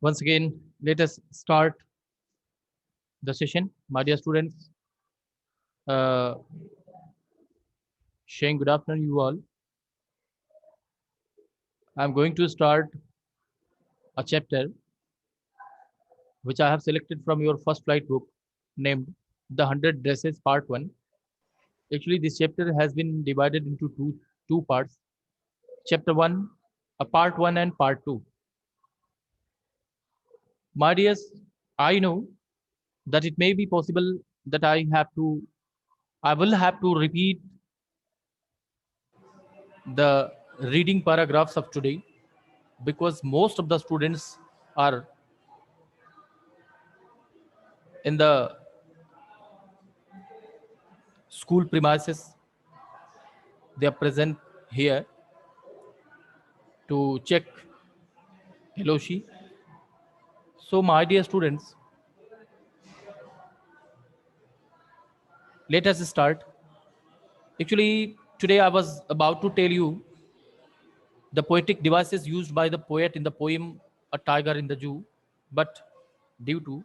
Once again, let us start the session. My dear students, uh, Shane, good afternoon, you all. I'm going to start a chapter which I have selected from your first flight book named The 100 Dresses Part 1. Actually, this chapter has been divided into two parts. Chapter 1, a Part 1 and Part 2. My dears, I know that it may be possible that I will have to repeat the reading paragraphs of today because most of the students are in the school premises. They are present here to check LOC. So, my dear students, let us start. Actually, today I was about to tell you the poetic devices used by the poet in the poem A Tiger in the Zoo, but due to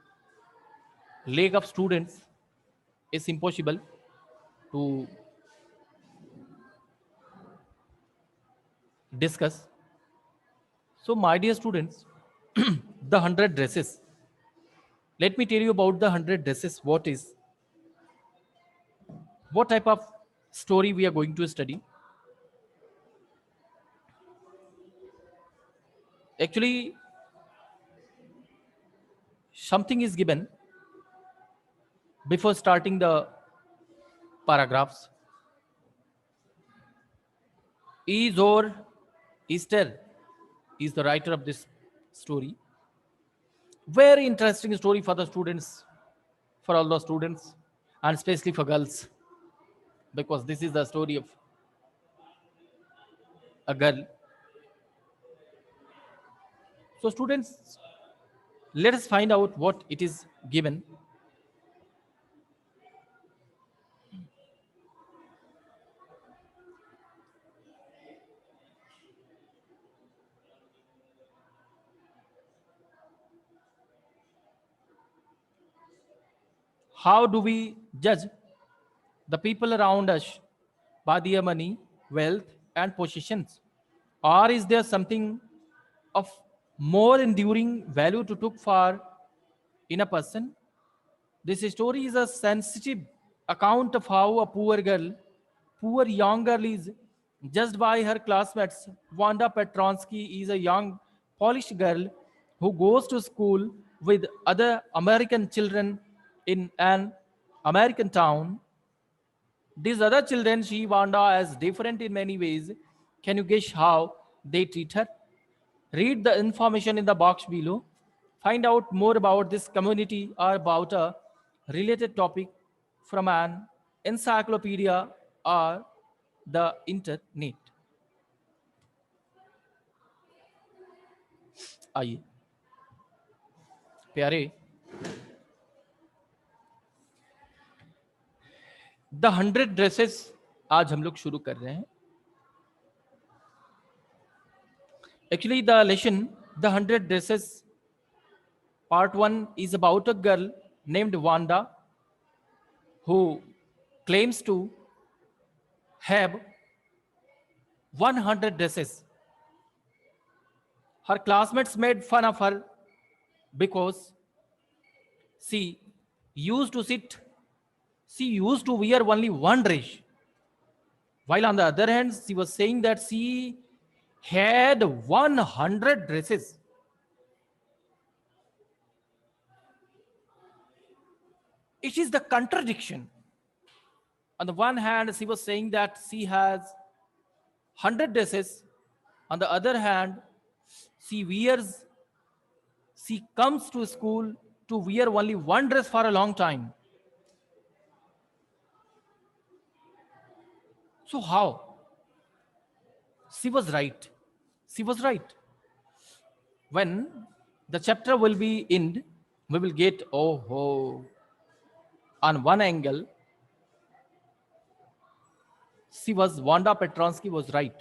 lack of students, it's impossible to discuss. So, my dear students, the 100 dresses. Let me tell you about the 100 dresses. What type of story we are going to study. Actually, something is given before starting the paragraphs. Is or Easter is the writer of this story. Very interesting story for the students, for all the students, and especially for girls, because this is the story of a girl. So, students, let us find out what it is given. How do we judge the people around us by their money, wealth, and possessions? Or is there something of more enduring value to look for in a person? This story is a sensitive account of how a poor young girl is judged by her classmates. Wanda Petronsky is a young Polish girl who goes to school with other American children in an American town. These other children see Wanda as different in many ways. Can you guess how they treat her? Read the information in the box below. Find out more about this community or about a related topic from an encyclopedia or the internet. आइए प्यारे the 100 dresses आज हम लोग शुरू कर रहे हैं. Actually, the lesson, the 100 dresses, part 1 is about a girl named Wanda who claims to have 100 dresses. Her classmates made fun of her because she used to sit, she used to wear only one dress. While on the other hand, she was saying that she had 100 dresses. It is the contradiction. On the one hand, she was saying that she has 100 dresses. On the other hand, she wears, she comes to school to wear only one dress for a long time. So how? She was right. She was right. When the chapter will be end, we will get, oh, on one angle, Wanda Petronsky was right.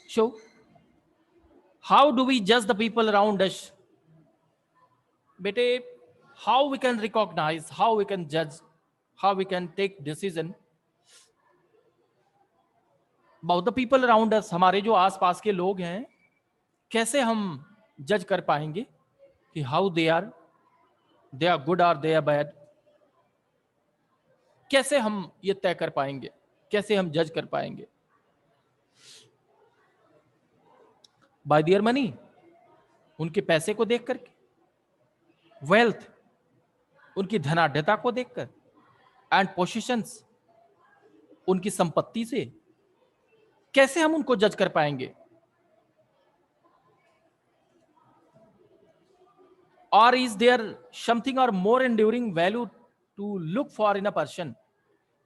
So, How do we judge the people around us? बेटे, how we can recognize, how we can judge, how we can take decision about the people around us? हमारे जो आसपास के लोग हैं, कैसे हम जज कर पाएंगे कि how they are good or they are bad? कैसे हम ये तय कर पाएंगे, कैसे हम जज कर पाएंगे? बाय देयर मनी, उनके पैसे को देख करके, वेल्थ, उनकी धनाढ्यता को देखकर, एंड पोजीशंस, उनकी संपत्ति से कैसे हम उनको जज कर पाएंगे? और is there something or more enduring value to look for in a person?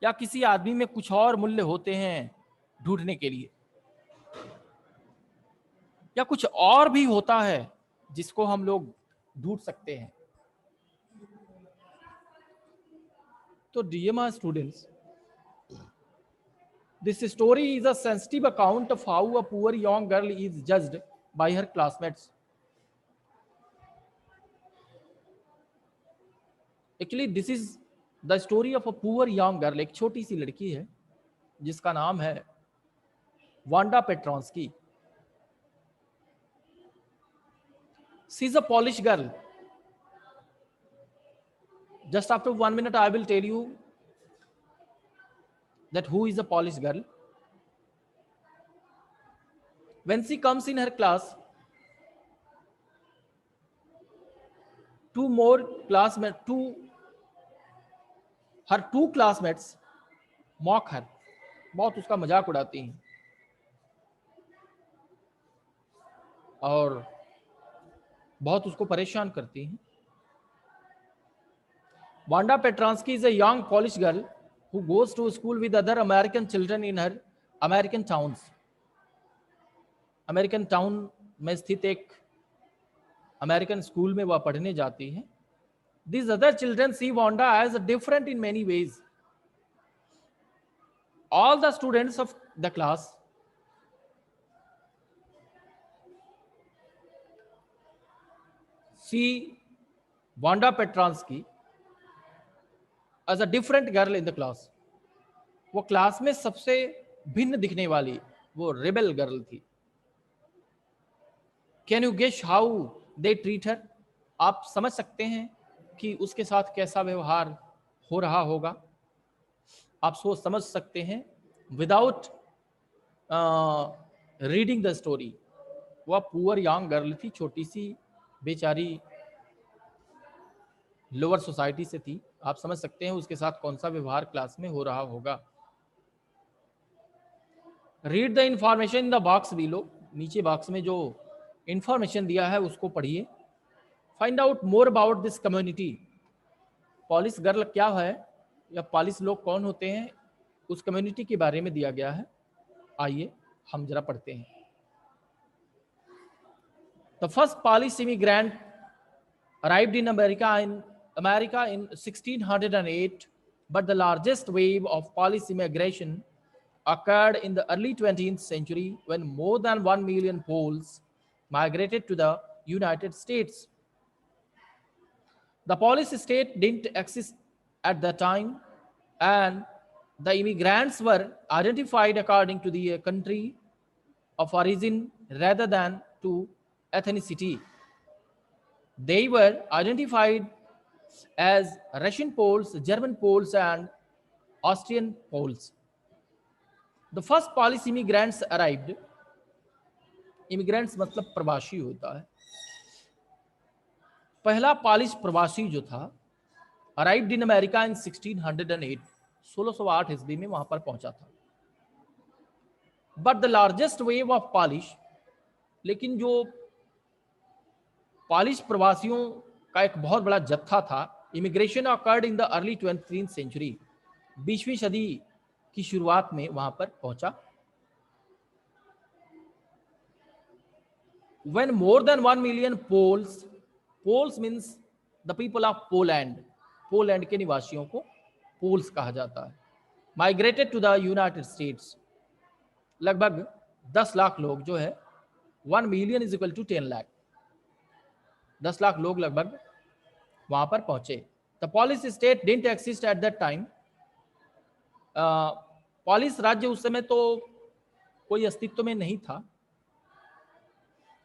या किसी आदमी में कुछ और मूल्य होते हैं ढूंढने के लिए, या कुछ और भी होता है जिसको हम लोग ढूंढ सकते हैं? तो dear students, this story is a sensitive account of how a poor young girl is judged by her classmates. Actually, this is the story of a poor young girl. एक छोटी सी लड़की है जिसका नाम है Wanda पेट्रॉन्स्की. She is a Polish girl. Just after 1 minute, I will tell you that who is a Polish girl. When she comes in her class, her two classmates mock her. बहुत उसका मजाक उड़ाती हैं और बहुत उसको परेशान करती हैं. Wanda Petransky is a young Polish girl who goes to school with other American children in her American towns. American town में स्थित एक अमेरिकन स्कूल में वह पढ़ने जाती है. These other children see Wanda as different in many ways. All the students of the class see Wanda Petransky as a different girl in the class. वो class में सबसे भिन्न दिखने वाली वो रेबल गर्ल थी. Can you guess how they treat her? आप समझ सकते हैं कि उसके साथ कैसा व्यवहार हो रहा होगा? आप सोच समझ सकते हैं विदाउट रीडिंग द स्टोरी. वह पुअर यंग गर्ल थी, छोटी सी बेचारी लोअर सोसाइटी से थी. आप समझ सकते हैं उसके साथ कौन सा व्यवहार क्लास में हो रहा होगा. Read the information in the box below. नीचे बॉक्स में जो इंफॉर्मेशन दिया है उसको पढ़िए. Find out more about this community. Polish girl क्या है या पॉलिश लोग कौन होते हैं, उस कम्युनिटी के बारे में दिया गया है. आइए हम जरा पढ़ते हैं. The first polish immigrant arrived in America in 1608, but the largest wave of Polish immigration occurred in the early 20th century when more than 1 million Poles migrated to the United States. The Polish state didn't exist at that time, and the immigrants were identified according to the country of origin rather than to ethnicity. They were identified as Russian Poles, German Poles, and Austrian Poles. The first Polish immigrants arrived. Immigrants मतलब प्रवासी होता है. पहला polish प्रवासी जो था arrived in America in 1608. 1608 ईस्वी में वहां पर पहुंचा था. But the largest wave of Polish, लेकिन जो पॉलिश प्रवासियों का एक बहुत बड़ा जत्था था, immigration occurred in the early 20th century. 20वीं सदी की शुरुआत में वहां पर पहुंचा. When more than 1 million Poles means the people of Poland. Poland के निवासियों को पोल्स कहा जाता है. Migrated to the United States. लगभग 10 लाख लोग जो है 1 million is equal to 10 lakh, 10 lakh लोग लगभग वहां पर पहुंचे। The Polish state didn't exist at that time, Polish राज्य उस समय तो कोई अस्तित्व में नहीं था।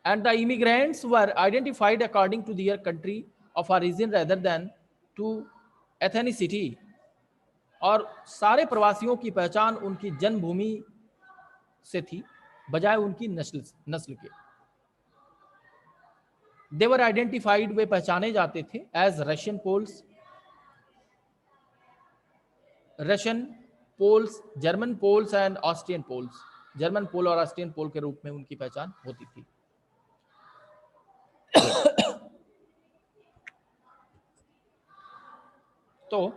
And the immigrants were identified according to their country of origin rather than to ethnicity, और सारे प्रवासियों की पहचान उनकी जन्मभूमि से थी बजाय उनकी नस्ल के। दे वर आइडेंटिफाइड, वे पहचाने जाते थे as Russian Poles, German Poles and Austrian Poles, German Pole और ऑस्ट्रियन पोल के रूप में उनकी पहचान होती थी। तो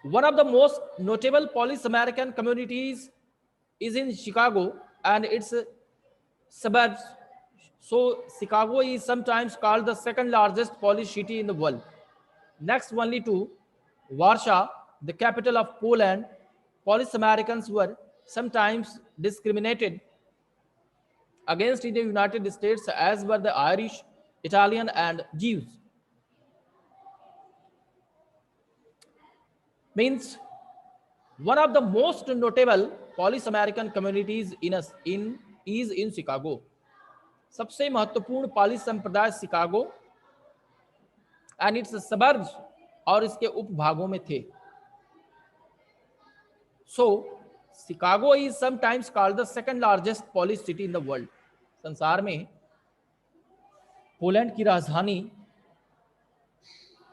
one of the most notable Polish American communities is in Chicago and its suburbs. So Chicago is sometimes called the second largest Polish city in the world, next only to Warsaw, the capital of Poland. Polish Americans were sometimes discriminated against in the United States, as were the Irish, Italian, and Jews. Means one of the most notable Polish American communities is in Chicago. सबसे महत्वपूर्ण polish संप्रदाय Chicago and it's suburbs और इसके उपभागों में थे। So Chicago is sometimes called the second largest Polish city in the world. संसार में पोलैंड की राजधानी,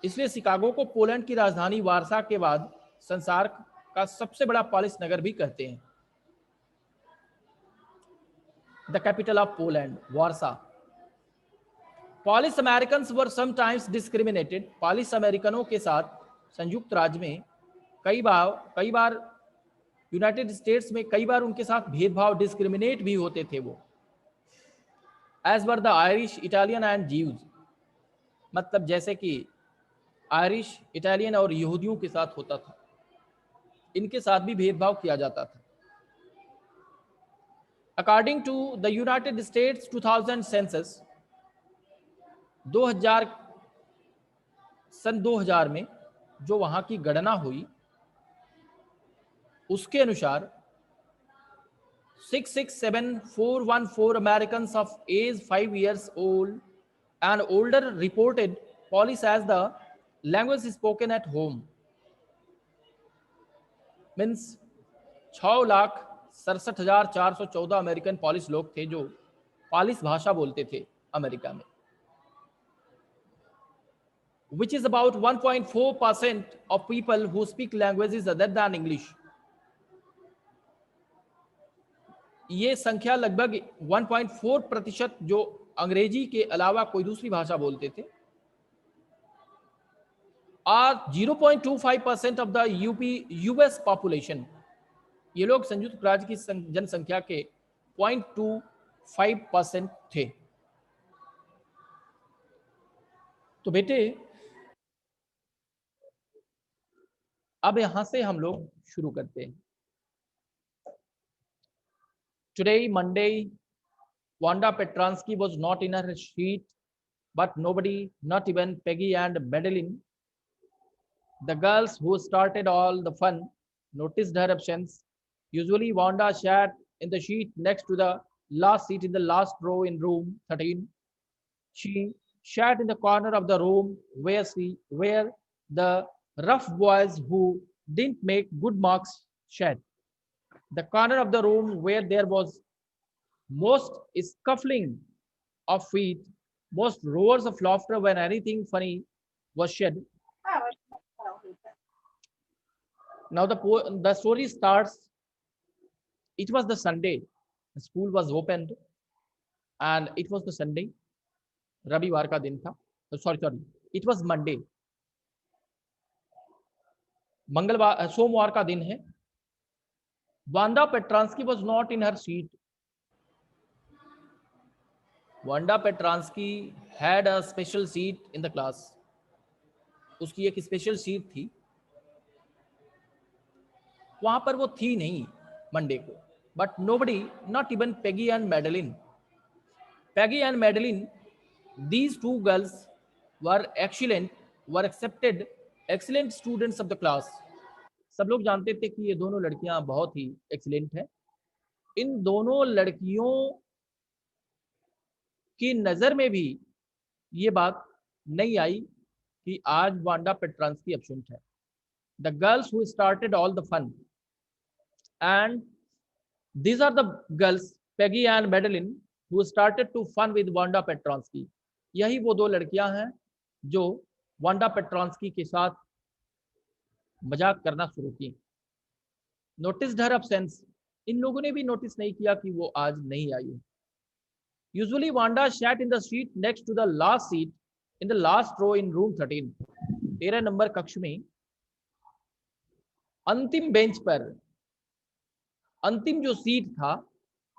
इसलिए शिकागो को पोलैंड की राजधानी वारसा के बाद संसार का सबसे बड़ा पॉलिश नगर भी कहते हैं। The capital of Poland, Warsaw. Polish Americans were sometimes discriminated, polish अमेरिकनों के साथ संयुक्त राज्य में कई बार यूनाइटेड स्टेट्स में कई बार उनके साथ भेदभाव, डिस्क्रिमिनेट भी होते थे वो। As were the Irish, Italian and Jews, मतलब जैसे कि आयरिश, इटालियन और यहूदियों के साथ होता था, इनके साथ भी भेदभाव किया जाता था। According to the United States 2000 census, 2000 में जो वहां की गणना हुई उसके अनुसार 667,414 Americans of age 5 years old and older reported Polish as the language spoken at home. Means 6,67,414 American polish लोग थे जो पॉलिश भाषा बोलते थे अमेरिका में, which is about 1.4% of people who speak languages other than English. ये संख्या लगभग 1.4% जो अंग्रेजी के अलावा कोई दूसरी भाषा बोलते थे, और 0.25% ऑफ द यूएस पॉपुलेशन, ये लोग संयुक्त राज्य की जनसंख्या के 0.25% थे। तो बेटे अब यहां से हम लोग शुरू करते हैं। Today, Monday, Wanda Petransky was not in her sheet, but nobody, not even Peggy and Madeline, the girls who started all the fun, noticed her absence. Usually, Wanda sat in the sheet next to the last seat in the last row in room 13. She sat in the corner of the room where the rough boys who didn't make good marks sat. The corner of the room where there was most scuffling of feet, most roars of laughter when anything funny was said. Now the story starts. It was the Sunday. The school was opened, and it was the Sunday. रविवार का दिन था. Sorry. It was Monday. मंगलवार, सोमवार का दिन है. Wanda Petransky was not in her seat. Wanda Petransky had a special seat in the class. उसकी एक स्पेशल सीट थी, वहां पर वो थी नहीं मंडे को. but nobody, not even Peggy and Madeline. Peggy and Madeline, these two girls were excellent, were accepted excellent students of the class. सब लोग जानते थे कि ये दोनों लड़कियां बहुत ही एक्सीलेंट हैं. इन दोनों लड़कियों की नजर में भी ये बात नहीं आई कि आज वांडा पेट्रांस्की एब्सेंट है. The girls who started all the fun, and these are the girls, Peggy and Madeline, who started to fun with Wanda Petronsky. यही वो दो लड़कियां हैं जो वांडा पेट्रॉन्स्की के साथ मजाक करना शुरू की. नोटिस्ड हर absence. इन लोगों ने भी नोटिस नहीं किया कि वो आज नहीं आई है. Usually Wanda sat in the seat next to the last seat in the last row in room 13. 13 number कक्ष में अंतिम बेंच पर, अंतिम जो सीट था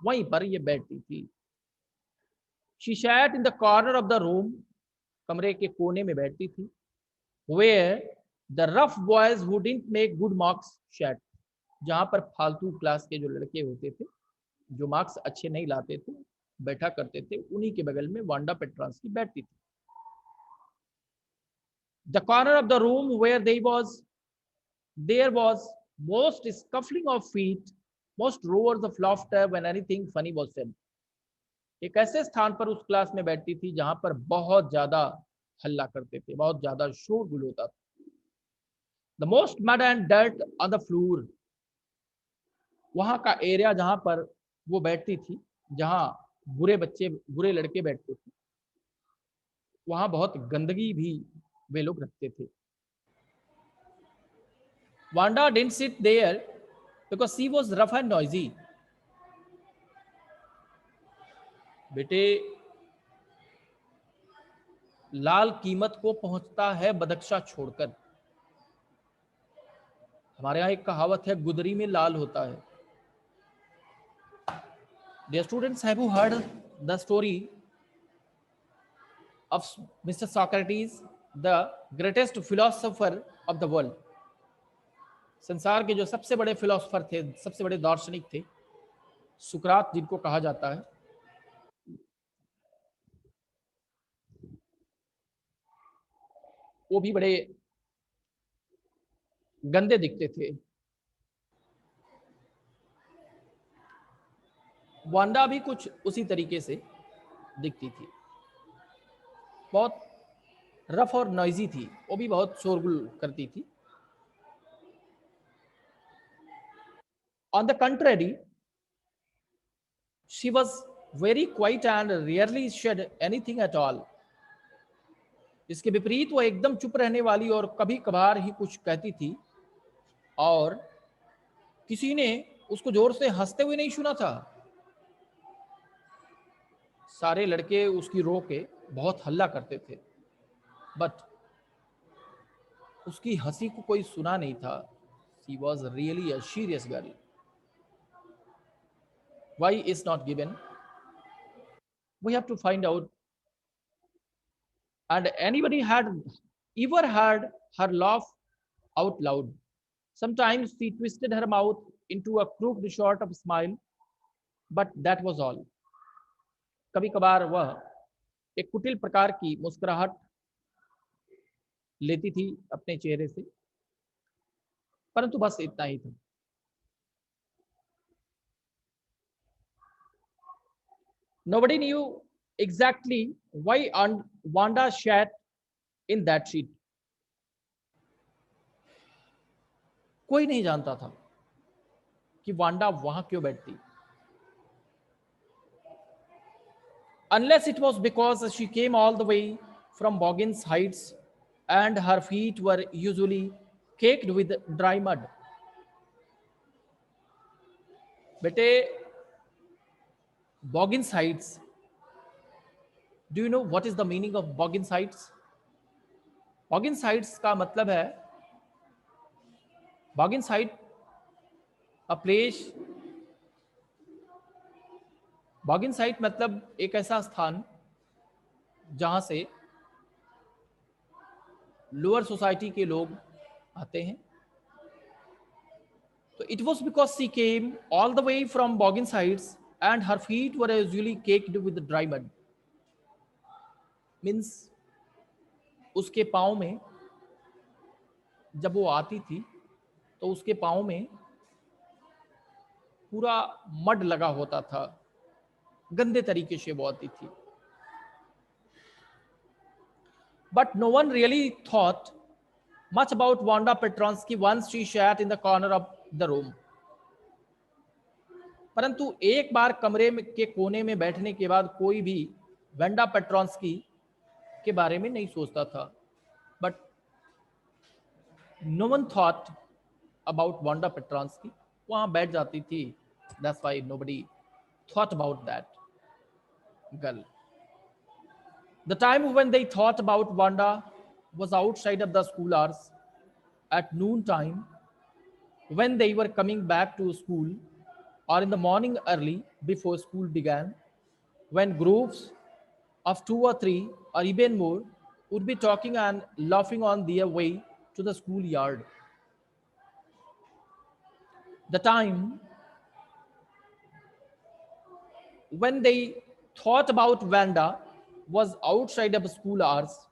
वहीं पर ये बैठती थी. She sat in the corner of the room, कमरे के कोने में बैठती थी. Where the rough boys who didn't make good marks sat. जहां पर फालतू क्लास के जो लड़के होते थे, जो मार्क्स अच्छे नहीं लाते थे, बैठा करते थे, उन्हीं के बगल में वांडा पेट्रांस्की बैठती थी. The corner of the room where there was most scuffling of feet, most roars of laughter when anything funny was said. एक ऐसे स्थान पर उस क्लास में बैठती थी जहां पर बहुत ज्यादा हल्ला करते थे, बहुत ज्यादा शोरगुल होता था. The most mud and dirt on the floor. वहां का एरिया जहां पर वो बैठती थी, जहां बुरे बच्चे, बुरे लड़के बैठते थे, वहां बहुत गंदगी भी वे लोग रखते थे. Wanda didn't sit there because she was rough and noisy. बेटे, लाल कीमत को पहुंचता है बदख्शा छोड़कर. हमारे यहाँ एक कहावत है, गुदरी में लाल होता है. Dear students, have you heard the story of Mr. Socrates, the greatest philosopher of the world? संसार के जो सबसे बड़े फिलोसोफर थे, सबसे बड़े दार्शनिक थे, सुकरात जिनको कहा जाता है. वो भी बड़े गंदे दिखते थे. वांडा भी कुछ उसी तरीके से दिखती थी. बहुत रफ और नॉइजी थी, वो भी बहुत शोरगुल करती थी. On the contrary, she was very quiet and rarely said anything at all. इसके विपरीत वो एकदम चुप रहने वाली और कभी कभार ही कुछ कहती थी, और किसी ने उसको जोर से हंसते हुए नहीं सुना था. सारे लड़के उसकी रो के बहुत हल्ला करते थे, बट उसकी हंसी को कोई सुना नहीं था. She was really a serious girl. Why is not given? We have to find out. And anybody had ever heard her laugh out loud? Sometimes she twisted her mouth into a crooked sort of smile, but that was all. कभी कभार वह एक कुटिल प्रकार की मुस्कुराहट लेती थी अपने चेहरे से, परंतु बस इतना ही था. Nobody knew exactly why Wanda sat in that seat. कोई नहीं जानता था कि वांडा वहां क्यों बैठती. Unless it was because she came all the way from Boggins Heights and her feet were usually caked with dry mud. बेटे, Boggins Heights, do you know what is the meaning of Boggins Heights? Boggins Heights का मतलब है, Boggins Heights, a place. Boggins Heights मतलब एक ऐसा स्थान जहां से लोअर सोसाइटी के लोग आते हैं So it was because she came all the way from Boggins Heights and her feet were usually caked with dry mud. Means उसके पाँव में जब वो आती थी तो उसके पाँव में पूरा मड लगा होता था, गंदे तरीके से वो आती थी. But no one really thought much about Wanda Petronsky once she sat in the corner of the room. परंतु एक बार कमरे में के कोने में बैठने के बाद कोई भी वेंडा पेट्रॉन्स्की के बारे में नहीं सोचता था. But no one thought about Wanda Petronski. वहां बैठ जाती थी. That's why nobody thought about that girl. The time when they thought about Wanda was outside of the school hours at noon time when they were coming back to school or in the morning early before school began, when groups of 2 or 3 or even more would be talking and laughing on their way to the schoolyard. The time when they thought about Vanda was outside of school hours.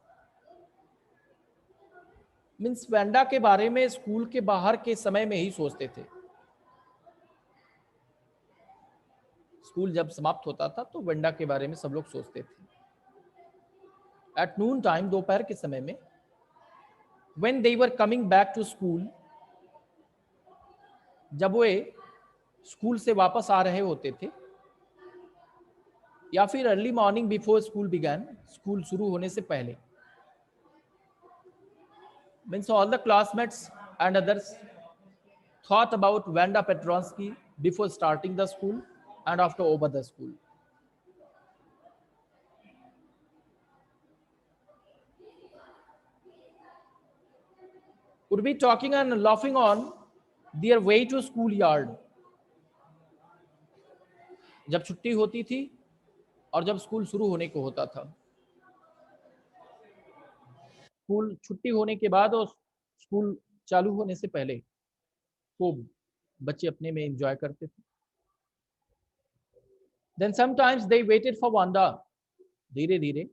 Means Wanda के बारे में school के बाहर के समय में ही सोचते थे. स्कूल जब समाप्त होता था तो वेंडा के बारे में सब लोग सोचते थे. एट नून टाइम, दोपहर के समय में, when they were coming back to school, जब वे स्कूल से वापस आ रहे होते थे, या फिर early morning before school began, school शुरू होने से पहले. Means all the classmates and others thought about Vanda Petronsky before starting the school and after over the school. Would be talking and laughing on their way to schoolyard. जब छुट्टी होती थी और जब स्कूल शुरू होने को होता था. स्कूल छुट्टी होने के बाद और स्कूल चालू होने से पहले खूब बच्चे अपने में एंजॉय करते थे. Then sometimes they waited for Wanda. धीरे धीरे,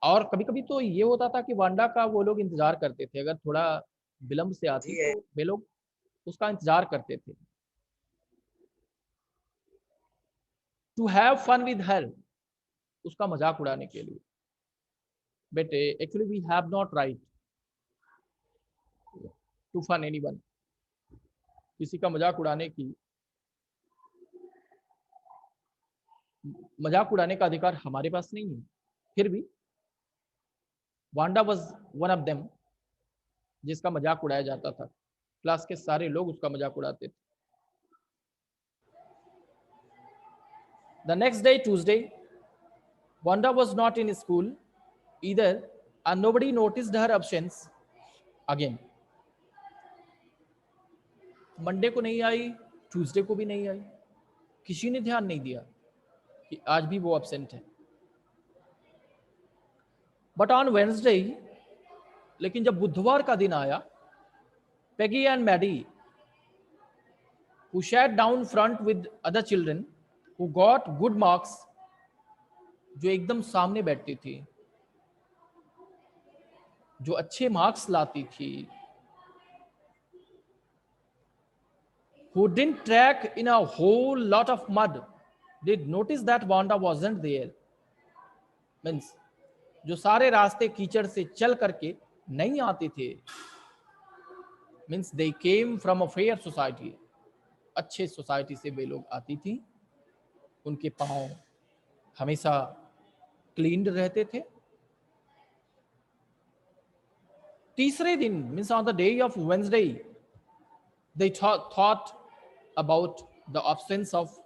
और कभी कभी तो ये होता था कि वांडा का वो लोग इंतजार करते थे. अगर थोड़ा विलंब से आती तो वे लोग उसका इंतजार करते थे. To have fun with her, उसका मजाक उड़ाने के लिए. But actually we have not right to fun anyone. किसी का मजाक उड़ाने की, मजाक उड़ाने का अधिकार हमारे पास नहीं है. फिर भी Wanda was one of them जिसका मजाक उड़ाया जाता था. क्लास के सारे लोग उसका मजाक उड़ाते थे. The next day, Tuesday, Wanda was not in school either, and nobody noticed her absence again. Monday को नहीं आई, ट्यूसडे को भी नहीं आई. किसी ने ध्यान नहीं दिया कि आज भी वो एब्सेंट है. बट ऑन वेडनेसडे, लेकिन जब बुधवार का दिन आया, Peggy and Maddie, who sat down front with other children who got good marks, जो एकदम सामने बैठती थी, जो अच्छे मार्क्स लाती थी, who didn't track in a whole lot of mud, did notice that Wanda wasn't there. Means जो सारे रास्ते कीचड़ से चल करके नहीं आते थे. Means they came from a fair society. अच्छे सोसाइटी से वे लोग आती थी. उनके पाँव हमेशा क्लीन्ड रहते थे. तीसरे दिन, means on the day of Wednesday, they thought about the absence of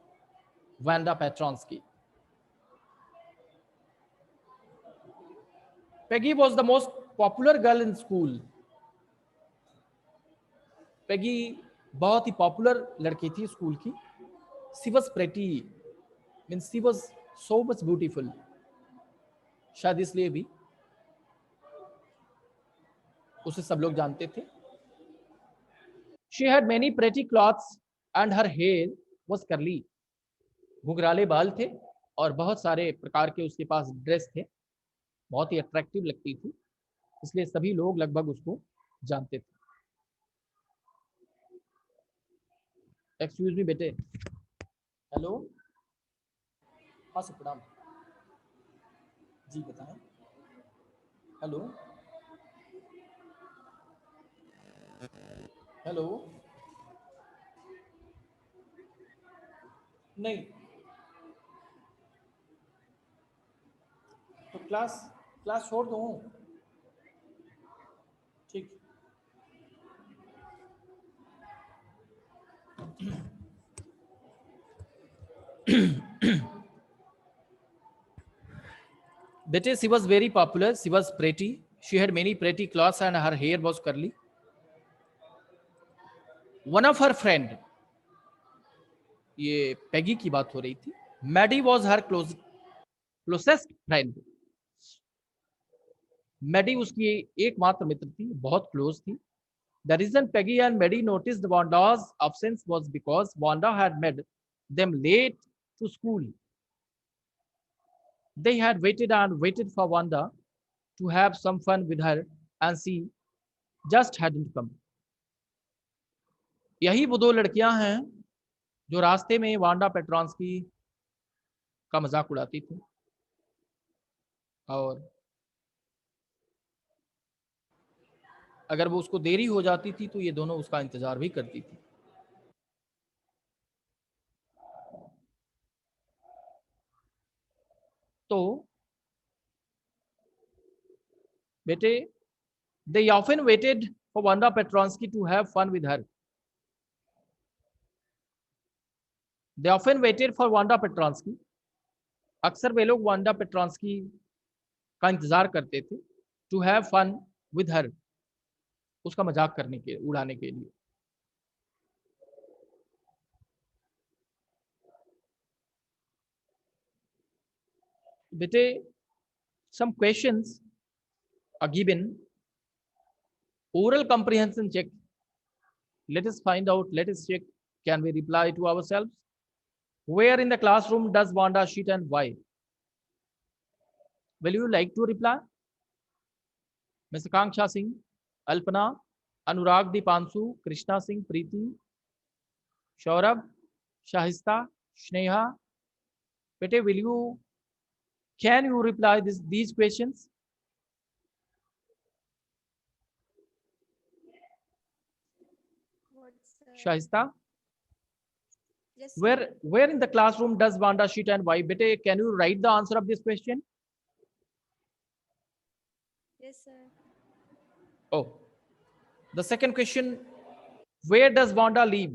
Vanda Petronsky. Peggy was the most popular girl in school. Peggy बहुत ही पॉपुलर लड़की थी स्कूल की. She was pretty, means she was so much beautiful. शायद इसलिए भी उसे सब लोग जानते थे. She had many pretty clothes and her hair was curly. घुंघराले बाल थे और बहुत सारे प्रकार के उसके पास ड्रेस थे, बहुत ही अट्रैक्टिव लगती थी, इसलिए सभी लोग लगभग उसको जानते थे। एक्सक्यूज मी बेटे। हेलो। हाँ सर प्रणाम। जी बताएं। हेलो। हेलो। नहीं तो क्लास क्लास छोड़ दूँ? ठीक। बेटे she was very popular, she was pretty, she had many pretty clothes and her hair was curly. One of her friend, ये पैगी की बात हो रही थी, Maddie was her closest friend. Maddie उसकी एकमात्र मित्र थी, बहुत क्लोज थी। The reason Peggy and Maddie noticed Wanda's absence was because Wanda had made them late to school. They had waited and waited for Wanda to have some fun with her and she just hadn't come. यही वो दो लड़कियां हैं जो रास्ते में Wanda पेट्रॉन्स्की का मजाक उड़ाती थी और अगर वो उसको देरी हो जाती थी तो ये दोनों उसका इंतजार भी करती थी। तो बेटे they often waited for Wanda Petronsky to have fun with her. They often waited for Wanda Petronsky. अक्सर वे लोग वांडा पेट्रॉन्स्की का इंतजार करते थे to have fun with her, उसका मजाक करने के उड़ाने के लिए। बेटे some questions are given, oral comprehension check. Let us find out, let us check, can we reply to ourselves? Where in the classroom does Wanda sit and why? Will you like to reply? Ms. Akanksha Singh, Alpana, Anurag Dipanshu, Krishna Singh, Preeti, Shaurabh, Shahista, Sneha. Bete, can you reply these questions? Shahista? Yes. Where in the classroom does Wanda sit and why? Bete, can you write the answer of this question? Yes, sir. Oh, the second question, where does Wanda live?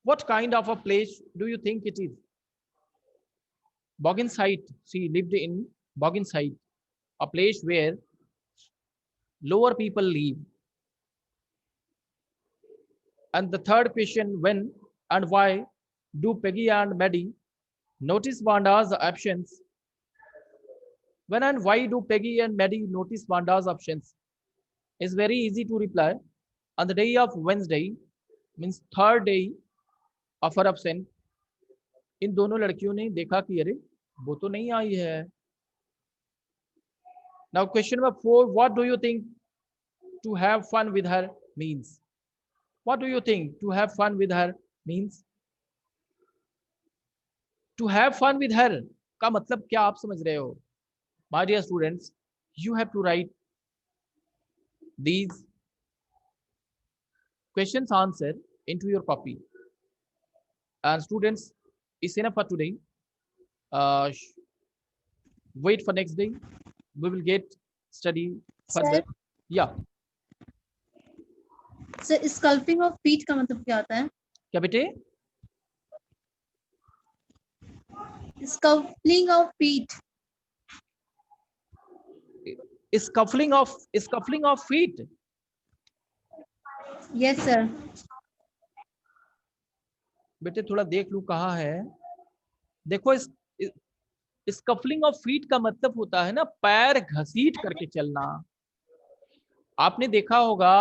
What kind of a place do you think it is? Bogginside. She lived in Bogginside, a place where lower people live. And the third question, when and why do Peggy and Maddie notice Wanda's absence? When and why do Peggy and Maddie notice Wanda's absence? It's very easy to reply. On the day of Wednesday, means third day of her absence, इन दोनों लड़कियों ने देखा कि अरे वो तो नहीं आई है। Now question number 4, what do you think to have fun with her means? What do you think to have fun with her means? To have fun with her का मतलब क्या आप समझ रहे हो? My dear students, you have to write these questions answer into your copy. And students, it's enough for today. Wait for next day. We will get study further. Sir? Yeah. Sir, sculpting of feet का मतलब क्या होता है? क्या बेटे? Scuffling of feet. Scuffling of feet. Yes, sir. बेटे थोड़ा देख लूं कहाँ है। देखो स्कफलिंग ऑफ फीट का मतलब होता है ना पैर घसीट करके चलना। आपने देखा होगा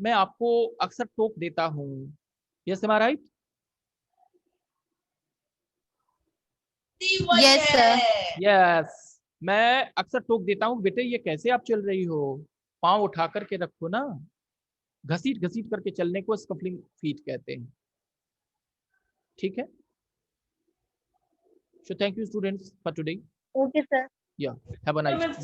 मैं आपको अक्सर टोक देता हूँ। यस, एम आई राइट? Yes, sir. यस, मैं अक्सर टोक देता हूँ, बेटे ये कैसे आप चल रही हो, पाँव उठा करके रखो ना, घसीट घसीट करके चलने को स्कफलिंग फीट कहते हैं। ठीक है, so thank you students for today. Okay, sir. या हैव अ नाइस